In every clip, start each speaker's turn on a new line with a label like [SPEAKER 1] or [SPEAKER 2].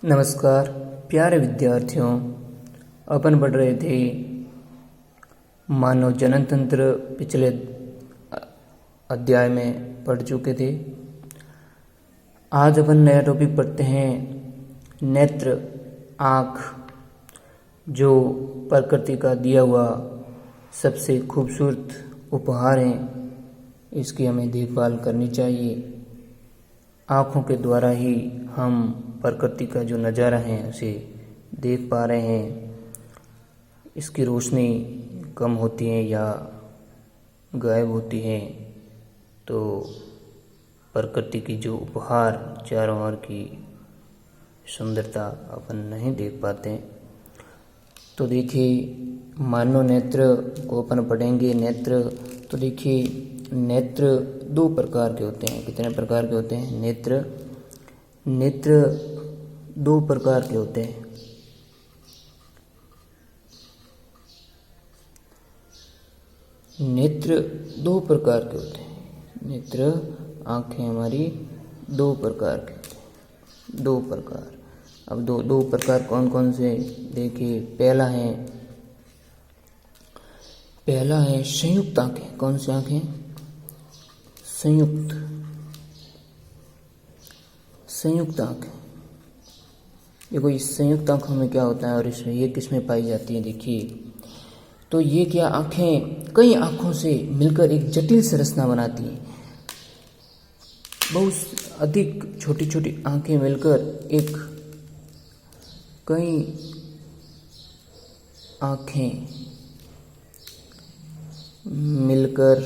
[SPEAKER 1] नमस्कार प्यारे विद्यार्थियों। अपन पढ़ रहे थे मानव जनन तंत्र, पिछले अध्याय में पढ़ चुके थे। आज अपन नया टॉपिक पढ़ते हैं, नेत्र, आँख, जो प्रकृति का दिया हुआ सबसे खूबसूरत उपहार है। इसकी हमें देखभाल करनी चाहिए। आँखों के द्वारा ही हम प्रकृति का जो नज़ारा है उसे देख पा रहे हैं। इसकी रोशनी कम होती है या गायब होती है तो प्रकृति की जो उपहार, चारों ओर की सुंदरता अपन नहीं देख पाते। तो देखिए, मानव नेत्र को अपन पढ़ेंगे। नेत्र तो देखिए, नेत्र दो प्रकार के होते हैं। कितने प्रकार के होते हैं? नेत्र दो प्रकार के होते हैं। नेत्र दो प्रकार के होते हैं। नेत्र, आंखें हमारी दो प्रकार के होते हैं। दो प्रकार। अब दो प्रकार कौन कौन से? देखिए, पहला है संयुक्त आंखें। कौन सी आंखें? संयुक्त आंखें। देखो, इस संयुक्त आंखों में क्या होता है और इसमें ये किस में पाई जाती है? देखिए, तो ये क्या आंखें कई आंखों से मिलकर एक जटिल संरचना बनाती हैं। बहुत अधिक छोटी छोटी आंखें मिलकर एक कई आंखें मिलकर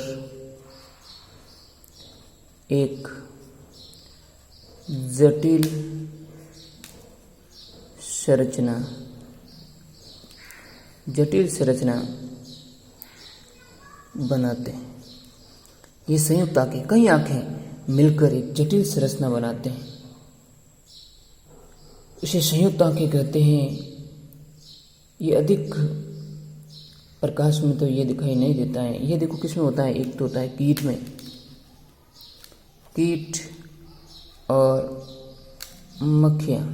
[SPEAKER 1] एक जटिल संरचना बनाते हैं। ये संयुक्त आंखें, कई आंखें मिलकर एक जटिल संरचना बनाते हैं। इसे संयुक्त आंखें कहते हैं। ये अधिक प्रकाश में तो ये दिखाई नहीं देता है। ये देखो किस में होता है? एक तो होता है कीट में, कीट और मक्खियाँ,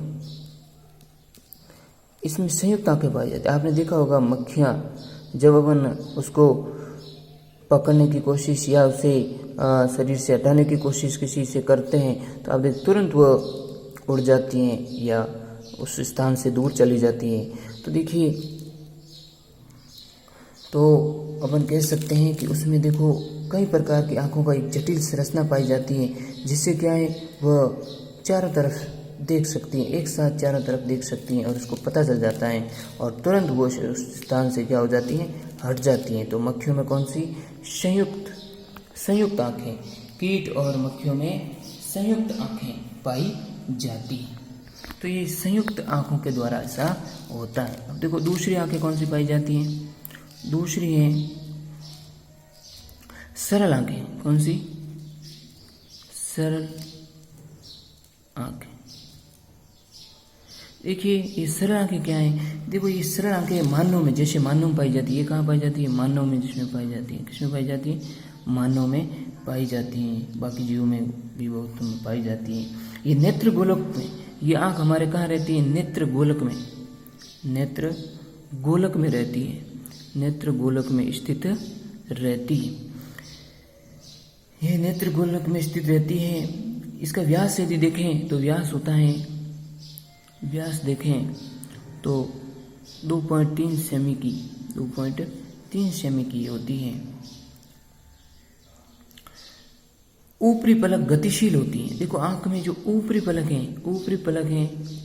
[SPEAKER 1] इसमें संयुक्त आंखें पाई जाती है। आपने देखा होगा, मक्खियाँ जब अपन उसको पकड़ने की कोशिश या उसे शरीर से हटाने की कोशिश किसी से करते हैं तो आप देख तुरंत वो उड़ जाती हैं या उस स्थान से दूर चली जाती हैं। तो देखिए, तो अपन कह सकते हैं कि उसमें देखो कई प्रकार की आंखों का एक जटिल संरचना पाई जाती है, जिससे क्या है, वह चारों तरफ देख सकती हैं, एक साथ चारों तरफ देख सकती हैं और उसको पता चल जाता है और तुरंत वो उस स्थान से क्या हो जाती हैं, हट जाती हैं। तो मक्खियों में कौन सी? संयुक्त आंखें। कीट और मक्खियों में संयुक्त आंखें पाई जाती हैं। तो ये संयुक्त आंखों के द्वारा ऐसा होता है। अब देखो, दूसरी आंखें कौन सी पाई जाती हैं? दूसरी है सरल आंखें। कौन सी? सरल आंखें। देखिए, ये सरल आंखें क्या है? देखो, ये सरल आंखें मानव में, जैसे मानव में पाई जाती है। ये कहाँ पाई जाती है? मानव में। जिसमें पाई जाती है, किसमें पाई जाती है? मानव में पाई जाती हैं। बाकी जीवों में भी बहुत में पाई जाती हैं। ये नेत्र गोलक में, ये आंख हमारे कहाँ रहती है? नेत्र गोलक में। नेत्र गोलक में रहती है। नेत्र गोलक में स्थित रहती है। यह नेत्र गोलक में स्थित रहती है। इसका व्यास यदि देखें तो व्यास होता है, व्यास देखें तो 2.3 सेमी की, 2.3 सेमी की होती है। ऊपरी पलक गतिशील होती है। देखो, आंख में जो ऊपरी पलक है,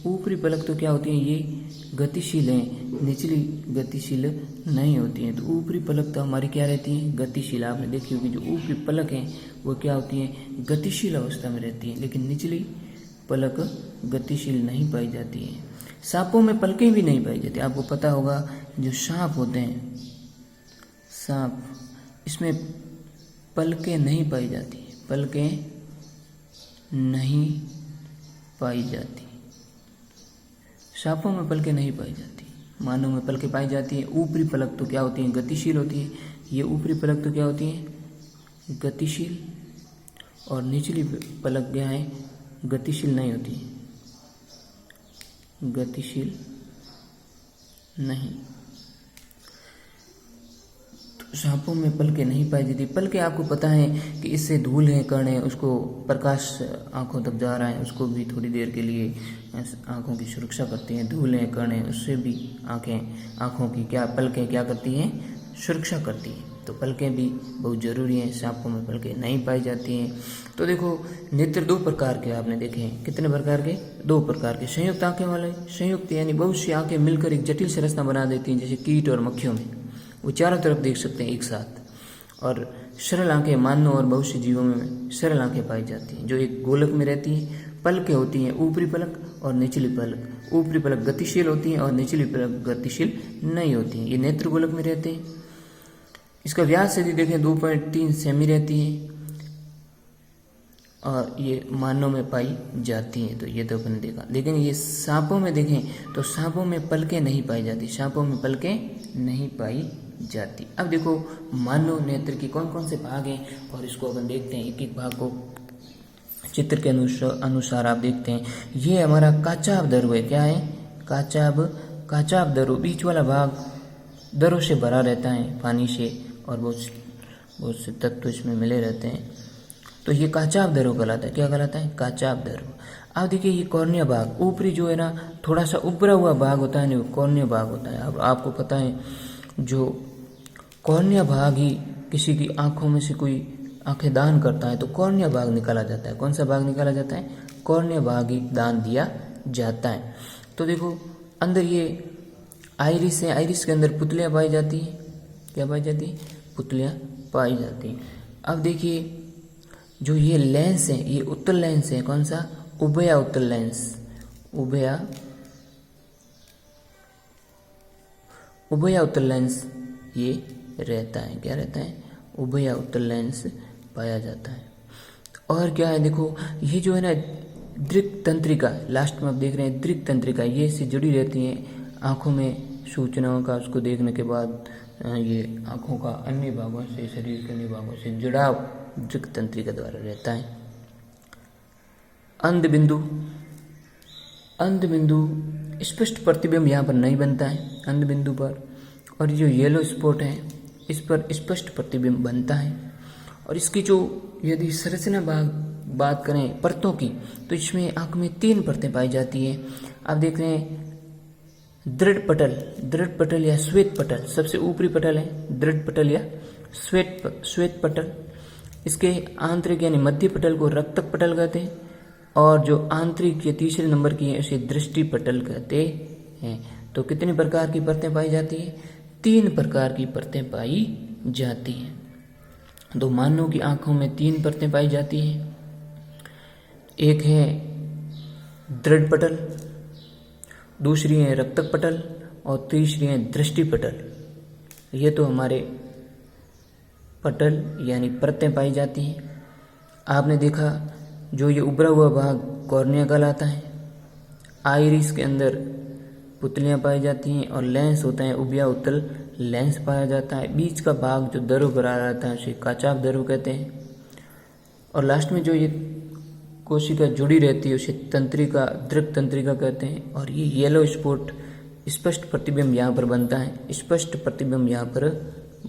[SPEAKER 1] ऊपरी पलक तो क्या होती है? ये गतिशील है, निचली गतिशील नहीं होती है। तो ऊपरी पलक तो हमारी क्या रहती है? गतिशील। आपने देखी होगी, जो ऊपरी पलक है वो क्या होती है? गतिशील अवस्था में रहती है, लेकिन निचली पलक गतिशील नहीं पाई जाती है। सांपों में पलकें भी नहीं पाई जाती। आपको पता होगा, जो सांप होते हैं, सांप, इसमें पलकें नहीं पाई जाती, पलकें नहीं पाई जाती। सांपों में पलकें नहीं पाई जाती, मानव में पलकें पाई जाती हैं। ऊपरी पलक तो क्या होती है? गतिशील होती है। ये ऊपरी पलक तो क्या होती है? गतिशील, और निचली पलक क्या है? गतिशील नहीं होती। गतिशील नहीं। तो सांपों में पलकें नहीं पाई जाती। पलकें आपको पता है कि इससे धूल है, कण है, उसको प्रकाश आंखों तक जा रहा है, उसको भी थोड़ी देर के लिए आंखों की सुरक्षा करती हैं। धूल है, कण है, उससे भी आंखों की पलकें क्या करती हैं, सुरक्षा करती हैं। तो पलकें भी बहुत ज़रूरी हैं। सांपों में पलकें नहीं पाई जाती हैं। तो देखो, नेत्र दो प्रकार के आपने देखे हैं। कितने प्रकार के? दो प्रकार के। संयुक्त आंखें वाले, संयुक्त यानी बहुत सी आंखें मिलकर एक जटिल संरचना बना देती हैं, जैसे कीट और मक्खियों में, वो चारों तरफ देख सकते हैं एक साथ। और सरल आंखें, मानव और बहुत से जीवों में सरल आंखें पाई जाती हैं, जो एक गोलक में रहती हैं। पलकें होती हैं ऊपरी पलक और निचली पलक। ऊपरी पलक गतिशील होती हैं और निचली पलक गतिशील नहीं होती हैं। ये नेत्र गोलक में रहते हैं। इसका व्यास यदि देखें 2.3 सेमी रहती है और ये मानव में पाई जाती हैं। तो ये तो अपन देखा। लेकिन ये सांपों में देखें तो सांपों में पलकें नहीं पाई जाती। सांपों में पलकें नहीं पाई जाती। अब देखो, मानव नेत्र के कौन कौन से भाग हैं और इसको अपन देखते हैं। एक एक भाग को चित्र के अनुसार आप देखते हैं। ये हमारा काचाभ दरु है। क्या है? काचाभ दरु। बीच वाला भाग दरों से भरा रहता है, पानी से, और बहुत से तत्व इसमें मिले रहते हैं। तो ये काचाभ दरु कहलाता है। क्या कहलाता है? काचाभ दरु। अब देखिए, ये कॉर्निया भाग, ऊपरी जो है ना, थोड़ा सा उभरा हुआ भाग होता है ना, वो कॉर्निया भाग होता है। अब आपको पता है, जो कॉर्निया भाग ही किसी की आंखों में से कोई आंखें दान करता है तो कॉर्निया भाग निकाला जाता है। कौन सा भाग निकाला जाता है? कॉर्निया भाग ही दान दिया जाता है। तो देखो, अंदर ये आइरिस है। आइरिस के अंदर पुतलियाँ पाई जाती हैं। क्या पाई जाती है? पुतलियाँ पाई जाती हैं। अब देखिए, जो ये लेंस है, ये उत्तल लेंस है। कौन सा? उभया उत्तल लेंस। उभया उत्तल लेंस ये रहता है। क्या रहता है? उभया उत्तल लेंस पाया जाता है। और क्या है, देखो, ये जो है ना, दृक् तंत्रिका, लास्ट में आप देख रहे हैं दृक् तंत्रिका, ये इससे जुड़ी रहती हैं आंखों में सूचनाओं का, उसको देखने के बाद ये आंखों का अन्य भागों से, शरीर के अन्य भागों से जुड़ाव दृक् तंत्रिका द्वारा रहता है। अंध बिंदु स्पष्ट प्रतिबिंब यहाँ पर नहीं बनता है अंध बिंदु पर। और जो येलो स्पॉट है, इस पर स्पष्ट प्रतिबिंब बनता है। और इसकी जो यदि संरचना बात करें परतों की, तो इसमें आंख में 3 परतें पाई जाती हैं। आप देख रहे हैं, दृढ़ पटल या श्वेत पटल, सबसे ऊपरी पटल है दृढ़ पटल या श्वेत पटल। इसके आंतरिक यानी मध्य पटल को रक्तक पटल कहते हैं, और जो आंतरिक ये तीसरे नंबर की है उसे दृष्टि पटल कहते हैं। तो कितने प्रकार की परतें पाई जाती है? 3 प्रकार की परतें पाई जाती हैं। तो मानव की आंखों में 3 परतें पाई जाती हैं। एक है दृढ़ पटल, दूसरी है रक्तक पटल, और तीसरी है दृष्टि पटल। ये तो हमारे पटल यानी परतें पाई जाती हैं। आपने देखा, जो ये उभरा हुआ भाग कॉर्निया कहलाता है। आइरिस के अंदर पुतलियाँ पाई जाती हैं, और लेंस होता है उभया उत्तल लेंस पाया जाता है। बीच का भाग जो दरु भरा रहता है उसे काचाभ दरु कहते हैं। और लास्ट में जो ये कोशिका जुड़ी रहती है उसे तंत्रिका, दृक् तंत्रिका कहते हैं। और ये येलो स्पॉट स्पष्ट प्रतिबिंब यहाँ पर बनता है, स्पष्ट प्रतिबिंब यहाँ पर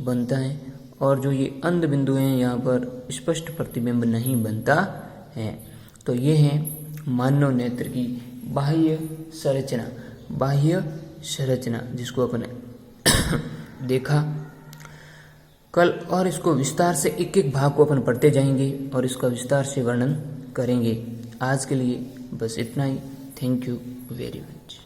[SPEAKER 1] बनता है। और जो ये अंध बिंदु हैं, यहाँ पर स्पष्ट प्रतिबिंब नहीं बनता है। तो ये है मानव नेत्र की बाह्य संरचना, जिसको अपन देखा कल। और इसको विस्तार से एक एक भाग को अपन पढ़ते जाएंगे और इसका विस्तार से वर्णन करेंगे। आज के लिए बस इतना ही। Thank you very much.